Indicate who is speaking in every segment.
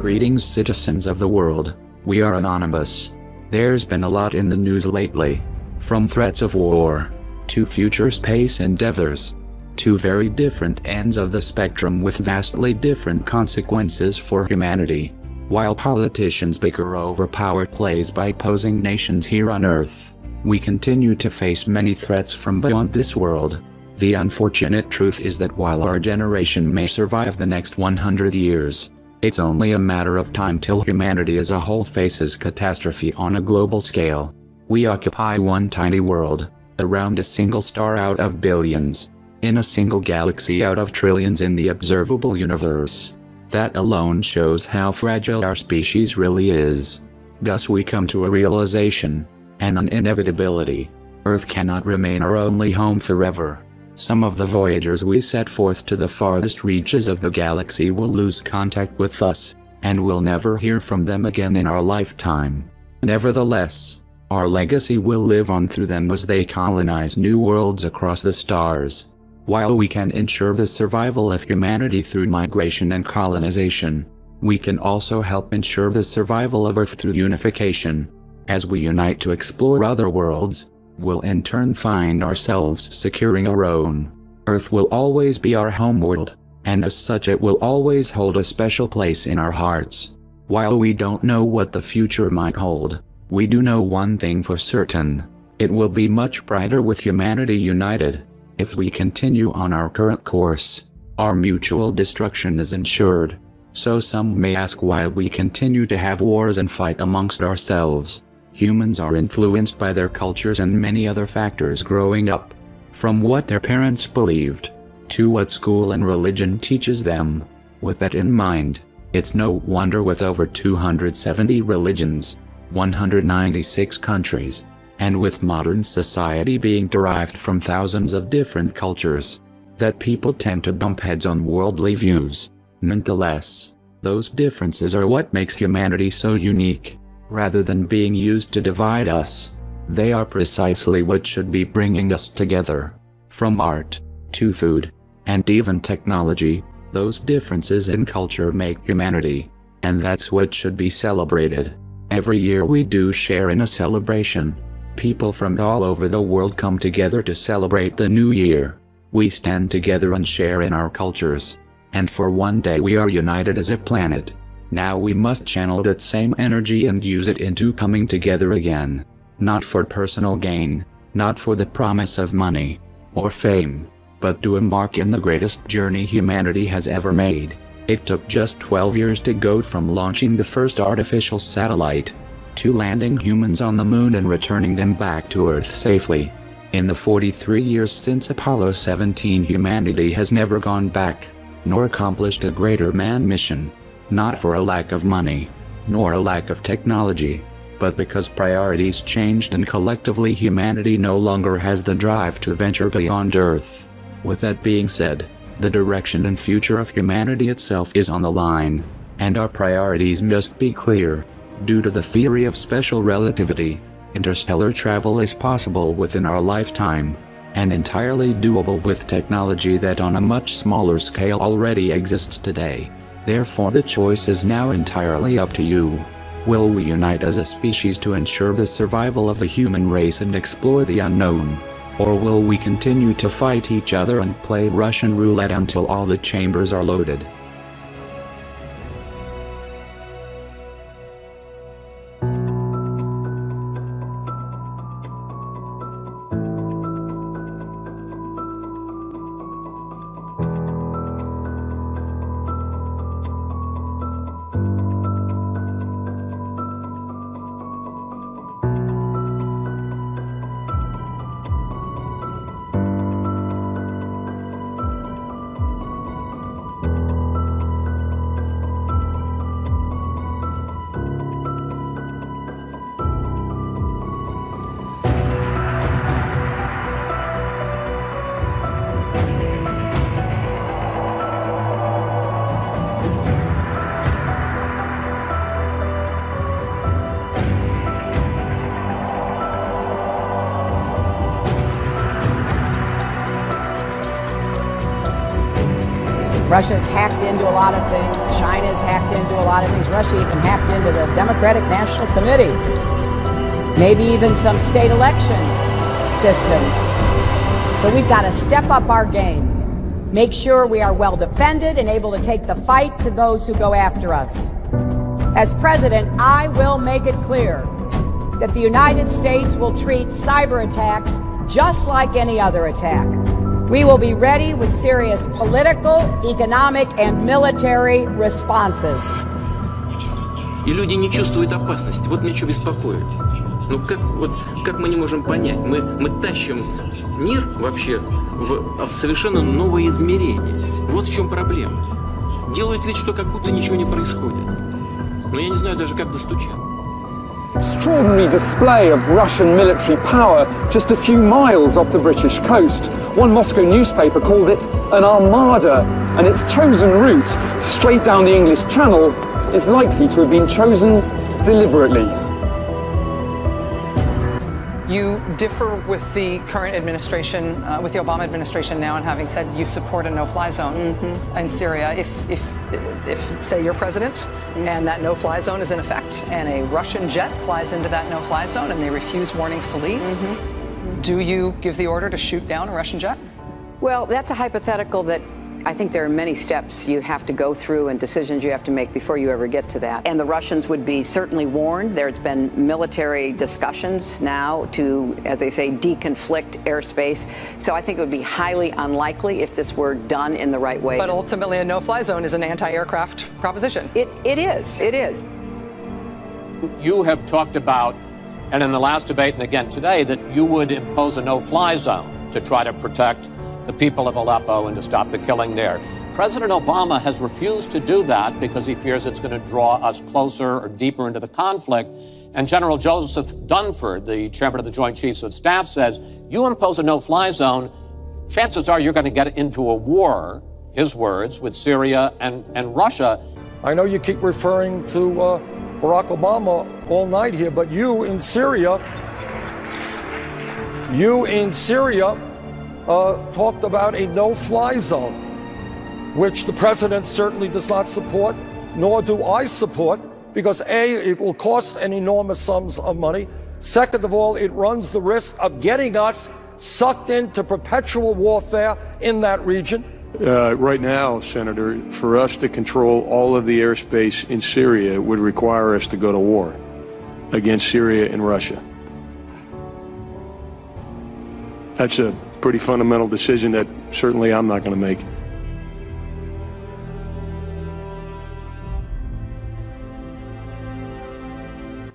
Speaker 1: Greetings, citizens of the world. We are anonymous. There's been a lot in the news lately. From threats of war, to future space endeavors, to very different ends of the spectrum with vastly different consequences for humanity. While politicians bicker over power plays by opposing nations here on Earth, we continue to face many threats from beyond this world. The unfortunate truth is that while our generation may survive the next 100 years, it's only a matter of time till humanity as a whole faces catastrophe on a global scale. We occupy one tiny world, around a single star out of billions, in a single galaxy out of trillions in the observable universe. That alone shows how fragile our species really is. Thus we come to a realization, and an inevitability. Earth cannot remain our only home forever. Some of the voyagers we set forth to the farthest reaches of the galaxy will lose contact with us, and we'll never hear from them again in our lifetime. Nevertheless, our legacy will live on through them as they colonize new worlds across the stars. While we can ensure the survival of humanity through migration and colonization, we can also help ensure the survival of Earth through unification. As we unite to explore other worlds, we'll in turn find ourselves securing our own. Earth will always be our home world, and as such it will always hold a special place in our hearts. While we don't know what the future might hold, we do know one thing for certain. It will be much brighter with humanity united. If we continue on our current course, our mutual destruction is ensured. So some may ask why we continue to have wars and fight amongst ourselves. Humans are influenced by their cultures and many other factors growing up. From what their parents believed, to what school and religion teaches them. With that in mind, it's no wonder with over 270 religions, 196 countries, and with modern society being derived from thousands of different cultures, that people tend to bump heads on worldly views. Nonetheless, those differences are what makes humanity so unique. Rather than being used to divide us, they are precisely what should be bringing us together. From art, to food, and even technology, those differences in culture make humanity, and that's what should be celebrated. Every year we do share in a celebration. People from all over the world come together to celebrate the new year. We stand together and share in our cultures, and for one day we are united as a planet. Now we must channel that same energy and use it into coming together again. Not for personal gain, not for the promise of money or fame, but to embark in the greatest journey humanity has ever made. It took just 12 years to go from launching the first artificial satellite, to landing humans on the moon and returning them back to Earth safely. In the 43 years since Apollo 17, humanity has never gone back, nor accomplished a greater manned mission. Not for a lack of money, nor a lack of technology, but because priorities changed and collectively humanity no longer has the drive to venture beyond Earth. With that being said, the direction and future of humanity itself is on the line, and our priorities must be clear. Due to the theory of special relativity, interstellar travel is possible within our lifetime, and entirely doable with technology that on a much smaller scale already exists today. Therefore the choice is now entirely up to you. Will we unite as a species to ensure the survival of the human race and explore the unknown? Or will we continue to fight each other and play Russian roulette until all the chambers are loaded?
Speaker 2: Russia's hacked into a lot of things. China's hacked into a lot of things. Russia even hacked into the Democratic National Committee. Maybe even some state election systems. So we've got to step up our game. Make sure we are well defended and able to take the fight to those who go after us. As president, I will make it clear that the United States will treat cyber attacks just like any other attack. We will be ready with serious political, economic, and military responses.
Speaker 3: И люди не чувствуют опасности. Вот меня что беспокоит. Ну как мы не можем понять? Мы тащим мир вообще в совершенно новое измерение. Вот в чем проблема. Делают вид, что как будто ничего не происходит. Но я не знаю даже, как достучаться.
Speaker 4: Extraordinary display of Russian military power just a few miles off the British coast. One Moscow newspaper called it an armada, and its chosen route straight down the English Channel is likely to have been chosen deliberately.
Speaker 5: You differ with the current administration, with the Obama administration now, and having said you support a no-fly zone in Syria. If, say, you're president and that no-fly zone is in effect and a Russian jet flies into that no-fly zone and they refuse warnings to leave, do you give the order to shoot down a Russian jet?
Speaker 6: Well, that's a hypothetical that I think there are many steps you have to go through and decisions you have to make before you ever get to that. And the Russians would be certainly warned. There's been military discussions now to, as they say, deconflict airspace. So I think it would be highly unlikely if this were done in the right way.
Speaker 5: But ultimately, a no-fly zone is an anti-aircraft proposition.
Speaker 6: It is.
Speaker 7: You have talked about, and in the last debate and again today, that you would impose a no-fly zone to try to protect the people of Aleppo and to stop the killing there. President Obama has refused to do that because he fears it's going to draw us closer or deeper into the conflict. And General Joseph Dunford, the chairman of the Joint Chiefs of Staff, says, you impose a no-fly zone, chances are you're going to get into a war, his words, with Syria and Russia.
Speaker 8: I know you keep referring to Barack Obama all night here, but you in Syria talked about a no-fly zone, which the president certainly does not support, nor do I support, because A, it will cost an enormous sums of money. Second of all, it runs the risk of getting us sucked into perpetual warfare in that region.
Speaker 9: Right now, Senator, for us to control all of the airspace in Syria would require us to go to war against Syria and Russia. That's a pretty fundamental decision that certainly I'm not going to make.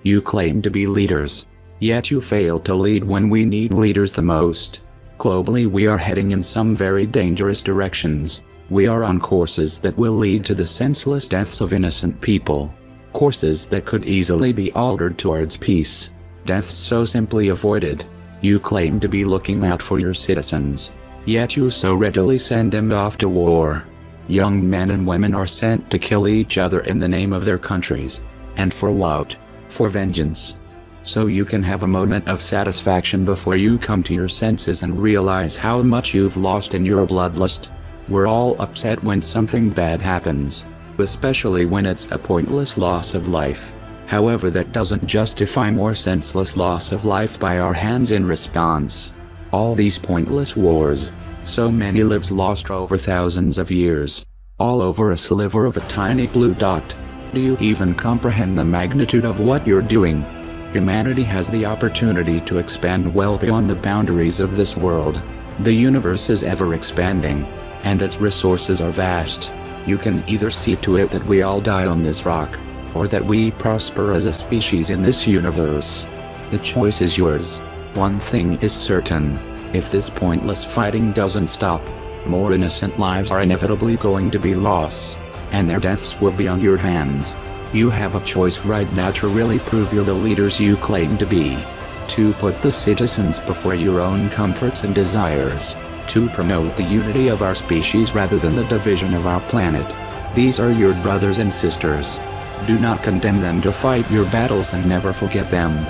Speaker 1: You claim to be leaders, yet you fail to lead when we need leaders the most. Globally, we are heading in some very dangerous directions. We are on courses that will lead to the senseless deaths of innocent people. Courses that could easily be altered towards peace. Deaths so simply avoided. You claim to be looking out for your citizens, yet you so readily send them off to war. Young men and women are sent to kill each other in the name of their countries. And for what? For vengeance. So you can have a moment of satisfaction before you come to your senses and realize how much you've lost in your bloodlust. We're all upset when something bad happens, especially when it's a pointless loss of life. However, that doesn't justify more senseless loss of life by our hands in response. All these pointless wars, so many lives lost over thousands of years, all over a sliver of a tiny blue dot. Do you even comprehend the magnitude of what you're doing? Humanity has the opportunity to expand well beyond the boundaries of this world. The universe is ever expanding, and its resources are vast. You can either see to it that we all die on this rock, or that we prosper as a species in this universe. The choice is yours. One thing is certain: if this pointless fighting doesn't stop, more innocent lives are inevitably going to be lost, and their deaths will be on your hands. You have a choice right now to really prove you're the leaders you claim to be. To put the citizens before your own comforts and desires. To promote the unity of our species rather than the division of our planet. These are your brothers and sisters. Do not condemn them to fight your battles and never forget them.